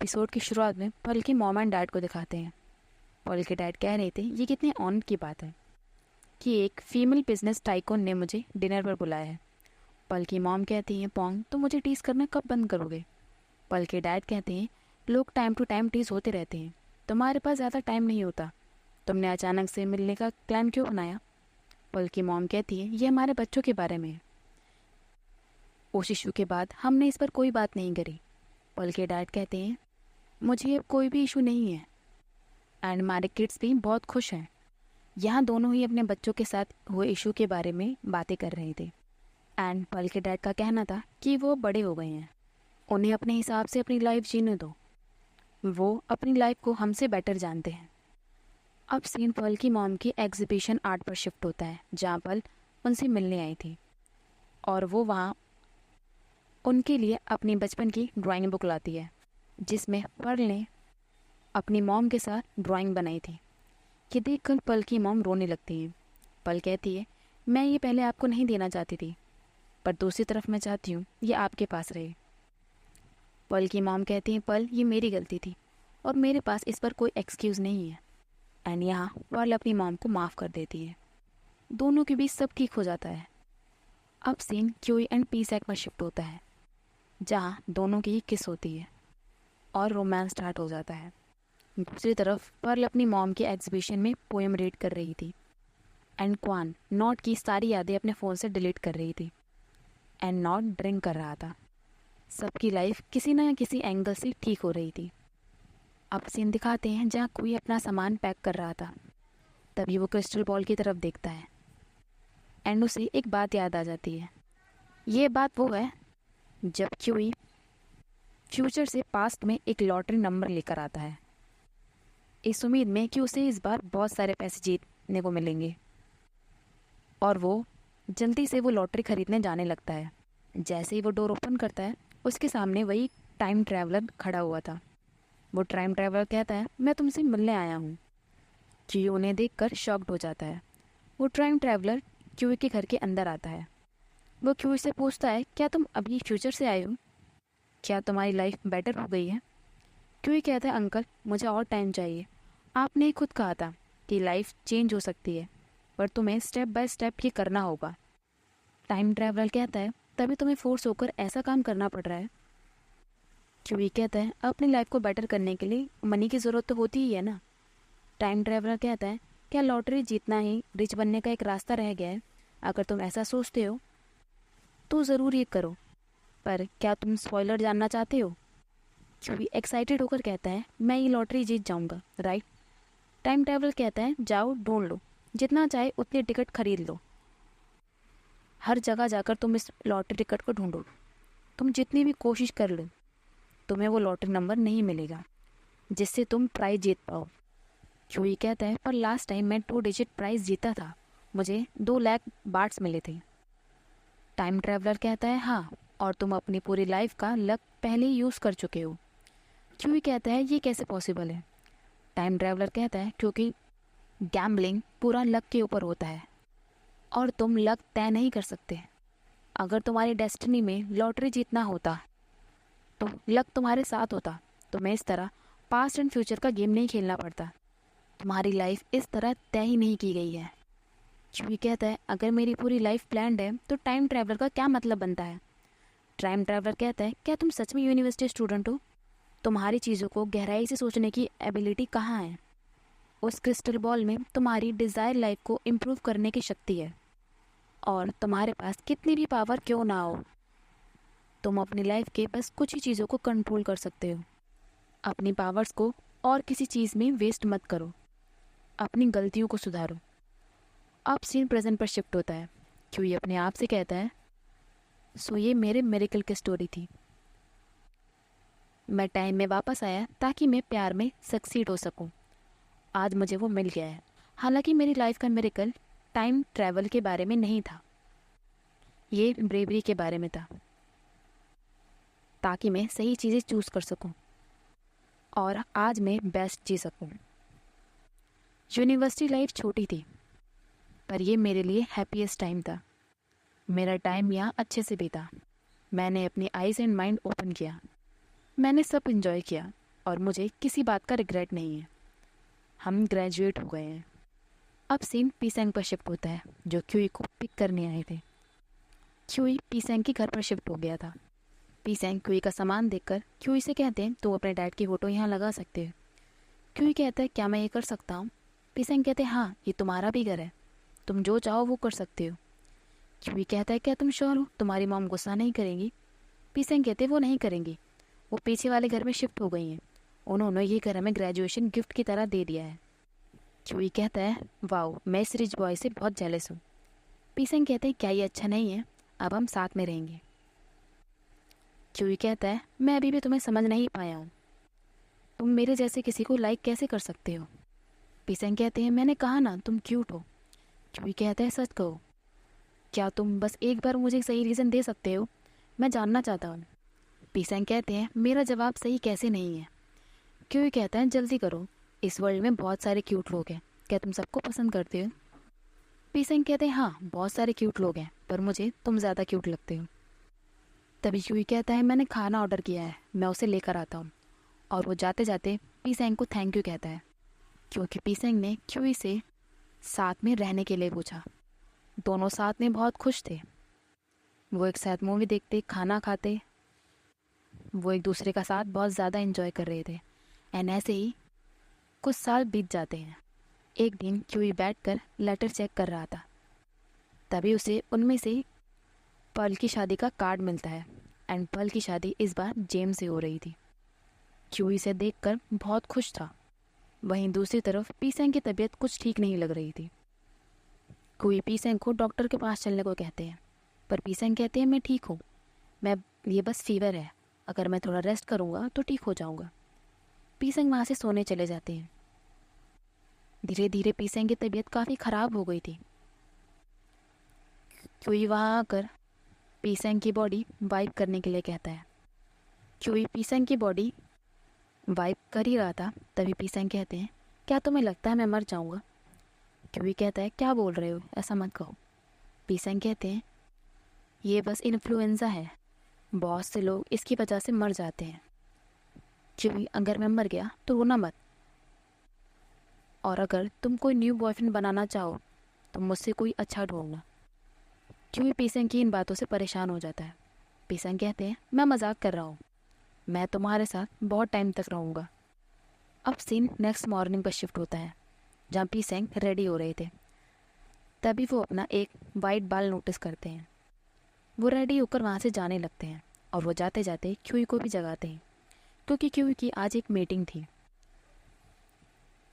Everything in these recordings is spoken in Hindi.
एपिसोड की शुरुआत में पल के मॉम एंड डैड को दिखाते हैं। पल के डैड कह रहे थे ये कितने ऑनर की बात है कि एक फीमेल बिजनेस टाइकून ने मुझे डिनर पर बुलाया है। पल की मॉम कहती हैं पोंग तो मुझे टीज करना कब बंद करोगे। पल के डैड कहते हैं लोग टाइम टू टाइम टीज होते रहते हैं, तुम्हारे पास ज़्यादा टाइम नहीं होता, तुमने अचानक से मिलने का प्लान क्यों बनाया। पल की मॉम कहती है ये हमारे बच्चों के बारे में है। उस इशू के बाद हमने इस पर कोई बात नहीं करी। पल के डैड कहते हैं मुझे अब कोई भी इशू नहीं है एंड हमारे किड्स भी बहुत खुश हैं। यहाँ दोनों ही अपने बच्चों के साथ हुए इशू के बारे में बातें कर रहे थे एंड पल के डैड का कहना था कि वो बड़े हो गए हैं, उन्हें अपने हिसाब से अपनी लाइफ जीने दो, वो अपनी लाइफ को हमसे बेटर जानते हैं। अब सीन पल की मॉम की एग्जीबिशन आर्ट पर शिफ्ट होता है जहाँ पल उनसे मिलने आई थी और वो वहाँ उनके लिए अपनी बचपन की ड्राइंग बुक लाती है जिसमें पर्ल ने अपनी मॉम के साथ ड्राइंग बनाई थी। ये देखकर पल की मॉम रोने लगती है। पल कहती है मैं ये पहले आपको नहीं देना चाहती थी, पर दूसरी तरफ मैं चाहती हूँ ये आपके पास रहे। पल की मॉम कहती है पल ये मेरी गलती थी और मेरे पास इस पर कोई एक्सक्यूज़ नहीं है। एंड यहाँ पल अपनी मॉम को माफ़ कर देती है। दोनों के बीच सब ठीक हो जाता है। अब scene QE and P sac पर शिफ्ट होता है जहाँ दोनों की किस होती है और रोमांस स्टार्ट हो जाता है। दूसरी तरफ पर्ल अपनी मॉम के एग्जीबिशन में पोएम रीड कर रही थी एंड क्वान नॉट की सारी यादें अपने फ़ोन से डिलीट कर रही थी एंड नॉट ड्रिंक कर रहा था। सबकी लाइफ किसी न किसी एंगल से ठीक हो रही थी। अब सीन दिखाते हैं जहाँ कोई अपना सामान पैक कर रहा था। तभी वो क्रिस्टल बॉल की तरफ देखता है एंड उसे एक बात याद आ जाती है। ये बात वो है जब क्यूई फ्यूचर से पास्ट में एक लॉटरी नंबर लेकर आता है इस उम्मीद में कि उसे इस बार बहुत सारे पैसे जीतने को मिलेंगे और वो जल्दी से वो लॉटरी खरीदने जाने लगता है। जैसे ही वो डोर ओपन करता है उसके सामने वही टाइम ट्रैवलर खड़ा हुआ था। वो टाइम ट्रैवलर कहता है मैं तुमसे मिलने आया हूँ। क्यूई उन्हें देखकर शॉक्ड हो जाता है। वो टाइम ट्रैवलर क्यूई के घर के अंदर आता है। वो क्यूई से पूछता है क्या तुम अभी फ्यूचर से आए हो, क्या तुम्हारी लाइफ बेटर हो गई है। क्यूई कहता है अंकल मुझे और टाइम चाहिए, आपने खुद कहा था कि लाइफ चेंज हो सकती है पर तुम्हें स्टेप बाय स्टेप ये करना होगा। टाइम ट्रैवलर कहता है तभी तुम्हें फोर्स होकर ऐसा काम करना पड़ रहा है। क्यूई कहता है अपनी लाइफ को बेटर करने के लिए मनी की ज़रूरत तो होती ही है ना। टाइम ट्रैवलर कहता है क्या लॉटरी जीतना ही रिच बनने का एक रास्ता रह गया है। अगर तुम ऐसा सोचते हो तो ज़रूर ये करो, पर क्या तुम स्पॉइलर जानना चाहते हो। क्यूई एक्साइटेड होकर कहता है मैं ये लॉटरी जीत जाऊंगा राइट। टाइम ट्रैवलर कहता है जाओ ढूंढ लो, जितना चाहे उतनी टिकट खरीद लो, हर जगह जाकर तुम इस लॉटरी टिकट को ढूंढो, तुम जितनी भी कोशिश कर लो तुम्हें वो लॉटरी नंबर नहीं मिलेगा जिससे तुम प्राइज जीत पाओ। क्यूई कहता है पर लास्ट टाइम मैं 2 डिजिट प्राइज जीता था, मुझे 2 लाख बार्ट्स मिले थे। टाइम ट्रैवलर कहता है हाँ, और तुम अपनी पूरी लाइफ का लक पहले ही यूज़ कर चुके हो। क्यूई कहता है ये कैसे पॉसिबल है। टाइम ट्रैवलर कहता है क्योंकि गैम्बलिंग पूरा लक के ऊपर होता है और तुम लक तय नहीं कर सकते। अगर तुम्हारी डेस्टिनी में लॉटरी जीतना होता तो लक तुम्हारे साथ होता, तुम्हें इस तरह पास्ट एंड फ्यूचर का गेम नहीं खेलना पड़ता, तुम्हारी लाइफ इस तरह तय ही नहीं की गई है। क्यूई कहता है अगर मेरी पूरी लाइफ प्लान्ड है तो टाइम ट्रैवलर का क्या मतलब बनता है। टाइम ट्रैवलर कहता है क्या तुम सच में यूनिवर्सिटी स्टूडेंट हो, तुम्हारी चीज़ों को गहराई से सोचने की एबिलिटी कहाँ है। उस क्रिस्टल बॉल में तुम्हारी डिज़ायर लाइफ को इम्प्रूव करने की शक्ति है और तुम्हारे पास कितनी भी पावर क्यों ना हो, तुम अपनी लाइफ के बस कुछ ही चीज़ों को कंट्रोल कर सकते हो। अपनी पावर्स को और किसी चीज़ में वेस्ट मत करो, अपनी गलतियों को सुधारो। अब सीन प्रेजेंट पर शिफ्ट होता है। क्यूई अपने आप से कहता है सो ये मेरे मिरेकल की स्टोरी थी, मैं टाइम में वापस आया ताकि मैं प्यार में सक्सीड हो सकूं। आज मुझे वो मिल गया है। हालांकि मेरी लाइफ का मिरेकल टाइम ट्रैवल के बारे में नहीं था, ये ब्रेवरी के बारे में था, ताकि मैं सही चीज़ें चूज़ कर सकूं और आज मैं बेस्ट जी सकूं। यूनिवर्सिटी लाइफ छोटी थी पर ये मेरे लिए हैप्पीएस्ट टाइम था। मेरा टाइम यहाँ अच्छे से बीता। मैंने अपनी आइज़ एंड माइंड ओपन किया, मैंने सब इन्जॉय किया। और मुझे किसी बात का रिग्रेट नहीं है। हम ग्रेजुएट हो गए हैं। अब सीन पीसेंग पर शिफ्ट होता है, जो क्यूई को पिक करने आए थे। क्यूई पीसेंग के घर पर शिफ्ट हो गया था। पीसेंग क्यूई का सामान देखकर क्यूई से कहते हैं, तो अपने डैड की फ़ोटो यहाँ लगा सकते हो। क्यूई कहता है, क्या मैं ये कर सकता हूँ? पीसेंग कहते हैं, हाँ, ये तुम्हारा भी घर है, तुम जो चाहो वो कर सकते हो। क्यूई कहता है, क्या तुम श्योर हो? तुम्हारी मॉम गुस्सा नहीं करेंगी? पीसेंग कहते हैं, वो नहीं करेंगी, वो पीछे वाले घर में शिफ्ट हो गई हैं, उन्होंने ये घर हमें ग्रेजुएशन गिफ्ट की तरह दे दिया है। क्यूई कहता है, वाओ, मैं इस रिच बॉय से बहुत जेलस हूँ। पीसेंग कहते हैं, क्या ये अच्छा नहीं है? अब हम साथ में रहेंगे। क्यूई कहता है, मैं अभी भी तुम्हें समझ नहीं पाया हूँ, तुम मेरे जैसे किसी को लाइक कैसे कर सकते हो? पीसेंग कहते हैं, मैंने कहा ना तुम क्यूट हो। क्यूई कहता है, सच कहो, क्या तुम बस एक बार मुझे एक सही रीज़न दे सकते हो? मैं जानना चाहता हूँ। पीसेंग कहते हैं, मेरा जवाब सही कैसे नहीं है? क्यूई कहता है, जल्दी करो, इस वर्ल्ड में बहुत सारे क्यूट लोग हैं, क्या तुम सबको पसंद करते हो? पीसेंग कहते हैं, हाँ, बहुत सारे क्यूट लोग हैं, पर मुझे तुम ज़्यादा क्यूट लगते हो। तभी क्यूई कहता है, मैंने खाना ऑर्डर किया है, मैं उसे लेकर आता हूँ। और वो जाते जाते पीसेंग को थैंक यू कहता है, क्योंकि पीसेंग ने क्यूई से साथ में रहने के लिए पूछा। दोनों साथ में बहुत खुश थे। वो एक साथ मूवी देखते, खाना खाते, वो एक दूसरे का साथ बहुत ज़्यादा एंजॉय कर रहे थे। एंड ऐसे ही कुछ साल बीत जाते हैं। एक दिन क्यूई बैठकर लेटर चेक कर रहा था, तभी उसे उनमें से पर्ल की शादी का कार्ड मिलता है। एंड पर्ल की शादी इस बार जेम्स से हो रही थी। क्यूई से देखकर बहुत खुश था। वहीं दूसरी तरफ पीसेंग की तबीयत कुछ ठीक नहीं लग रही थी। क्यूई पीसेंग को डॉक्टर के पास चलने को कहते हैं, पर पीसेंग कहते हैं, मैं ठीक हूँ, ये बस फीवर है, अगर मैं थोड़ा रेस्ट करूँगा तो ठीक हो जाऊँगा। पीसेंग वहाँ से सोने चले जाते हैं। धीरे धीरे पीसेंग की तबीयत काफ़ी ख़राब हो गई थी। क्यूई वहाँ आकर पीसेंग की बॉडी वाइप करने के लिए कहता है। क्यूई पीसेंग की बॉडी वाइप कर ही रहा था, तभी पीसेंग कहते हैं, क्या तुम्हें लगता है मैं मर जाऊँगा? क्यूई कहता है, क्या बोल रहे हो, ऐसा मत कहो। पीसेंग कहते हैं, ये बस इन्फ्लुएंज़ा है, बहुत से लोग इसकी वजह से मर जाते हैं। क्यूई, अगर मैं मर गया तो रोना मत, और अगर तुम कोई न्यू बॉयफ्रेंड बनाना चाहो तो मुझसे कोई अच्छा ढूंढना। क्यूई पीसेंग की इन बातों से परेशान हो जाता है। पीसेंग कहते हैं, मैं मजाक कर रहा हूँ, मैं तुम्हारे साथ बहुत टाइम तक रहूँगा। अब सीन नेक्स्ट मॉर्निंग पर शिफ्ट होता है, जहाँ पीसेंग रेडी हो रहे थे। तभी वो अपना एक वाइट बाल नोटिस करते हैं। वो रेडी होकर वहाँ से जाने लगते हैं, और वो जाते जाते क्यूई को भी जगाते हैं, क्योंकि क्यूई की आज एक मीटिंग थी।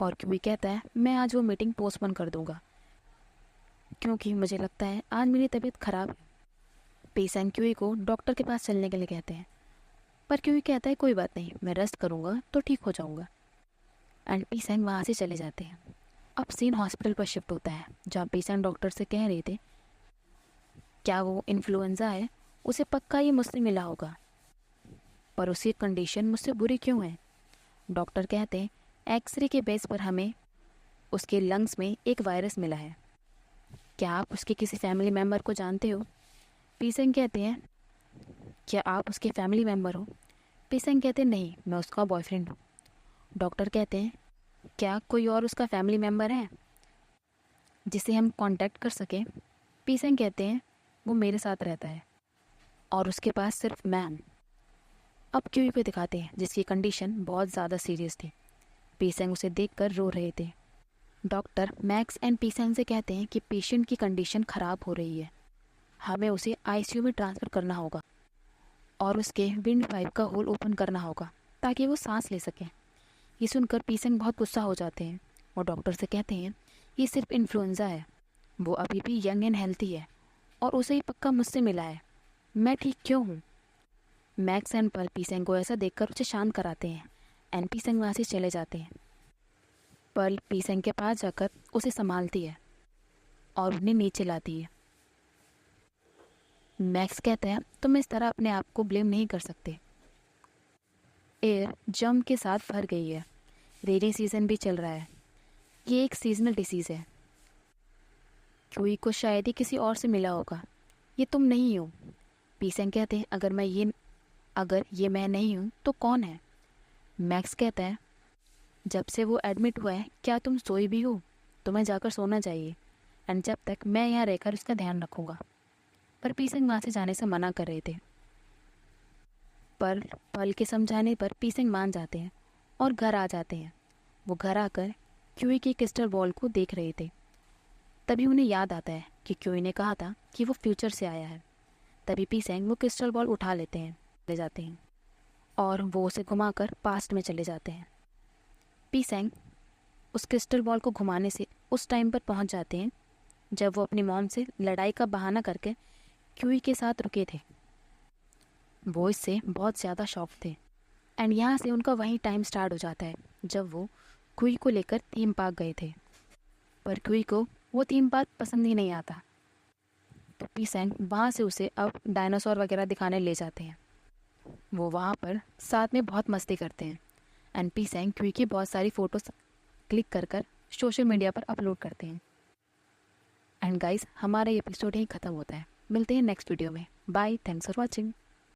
और क्यूई कहता है, मैं आज वो मीटिंग पोस्टपोन कर दूंगा, क्योंकि मुझे लगता है आज मेरी तबीयत ख़राब है। पीसेंग क्यूई को डॉक्टर के पास चलने के लिए कहते हैं, पर क्यूई कहता है, कोई बात नहीं, मैं रेस्ट करूँगा तो ठीक हो जाऊँगा। एंड पीसेंग वहाँ से चले जाते हैं। अब सीन हॉस्पिटल पर शिफ्ट होता है, जहाँ पीसेंग डॉक्टर से कह रहे थे, क्या वो इन्फ्लुएंज़ा है, उसे पक्का ये मुझसे मिला होगा, पर उसकी कंडीशन मुझसे बुरी क्यों है? डॉक्टर कहते हैं, एक्सरे के बेस पर हमें उसके लंग्स में एक वायरस मिला है। क्या आप उसके किसी फैमिली मेम्बर को जानते हो? पीसेंग कहते हैं, क्या आप उसके फैमिली मेम्बर हो? पीसेंग कहते हैं, नहीं, मैं उसका बॉयफ्रेंड हूँ। डॉक्टर कहते हैं, क्या कोई और उसका फैमिली मेम्बर है जिसे हम कांटेक्ट कर सकें? पीसेंग कहते हैं, वो मेरे साथ रहता है और उसके पास सिर्फ मैं हूँ। अब क्यूई को दिखाते हैं, जिसकी कंडीशन बहुत ज़्यादा सीरियस थी। पीसेंग उसे देखकर रो रहे थे। डॉक्टर मैक्स एंड पीसेंग से कहते हैं कि पेशेंट की कंडीशन ख़राब हो रही है, हमें उसे आईसीयू में ट्रांसफ़र करना होगा और उसके विंड पाइप का होल ओपन करना होगा ताकि वो सांस ले सकें। ये सुनकर पीसेंग बहुत गुस्सा हो जाते हैं और डॉक्टर से कहते हैं, ये सिर्फ इन्फ्लुएंज़ा है, वो अभी भी यंग एंड हेल्थी है और उसे ही पक्का मुझसे मिला है, मैं ठीक क्यों हूँ? मैक्स एंड पर्ल पीसेंग को ऐसा देखकर उसे शांत कराते हैं एंड पीसेंग वहाँ से चले जाते हैं। पर्ल पीसेंग के पास जाकर उसे संभालती है और उन्हें नीचे लाती है। मैक्स कहता है, तुम इस तरह अपने आप को ब्लेम नहीं कर सकते, एयर जम के साथ भर गई है, रेनी सीज़न भी चल रहा है, ये एक सीजनल डिसीज़ है, क्यूई को शायद ही किसी और से मिला होगा, ये तुम नहीं हो। पीसेंग कहते हैं, अगर ये मैं नहीं हूँ तो कौन है? मैक्स कहता है, जब से वो एडमिट हुआ है क्या तुम सोई भी हो? तुम्हें जाकर सोना चाहिए, एंड जब तक मैं यहाँ रहकर उसका ध्यान रखूँगा। पर पीसेंग वहाँ से जाने से मना कर रहे थे। पर पल के समझाने पर पीसेंग मान जाते हैं और घर आ जाते हैं। वो घर आकर क्यूई की क्रिस्टल बॉल को देख रहे थे। तभी उन्हें याद आता है कि क्यूई ने कहा था कि वो फ्यूचर से आया है। तभी पीसेंग वो क्रिस्टल बॉल उठा लेते हैं, ले जाते हैं और वो उसे घुमाकर पास्ट में चले जाते हैं। पीसेंग उस क्रिस्टल बॉल को घुमाने से उस टाइम पर पहुंच जाते हैं जब वो अपनी मॉम से लड़ाई का बहाना करके क्यूई के साथ रुके थे। वो इससे बहुत ज़्यादा शॉक थे, एंड यहाँ से उनका वही टाइम स्टार्ट हो जाता है जब वो क्यूई को लेकर थीम पार्क गए थे। पर क्यूई को वो थीम पार्क पसंद ही नहीं आता, तो पीसेंग वहाँ से उसे अब डायनासोर वगैरह दिखाने ले जाते हैं। वो वहाँ पर साथ में बहुत मस्ती करते हैं, एंड पीसेंग क्यूई की बहुत सारी फ़ोटोज़ क्लिक कर सोशल मीडिया पर अपलोड करते हैं। एंड गाइस, हमारा ये एपिसोड यहीं ख़त्म होता है। मिलते हैं नेक्स्ट वीडियो में। Bye, thanks for watching.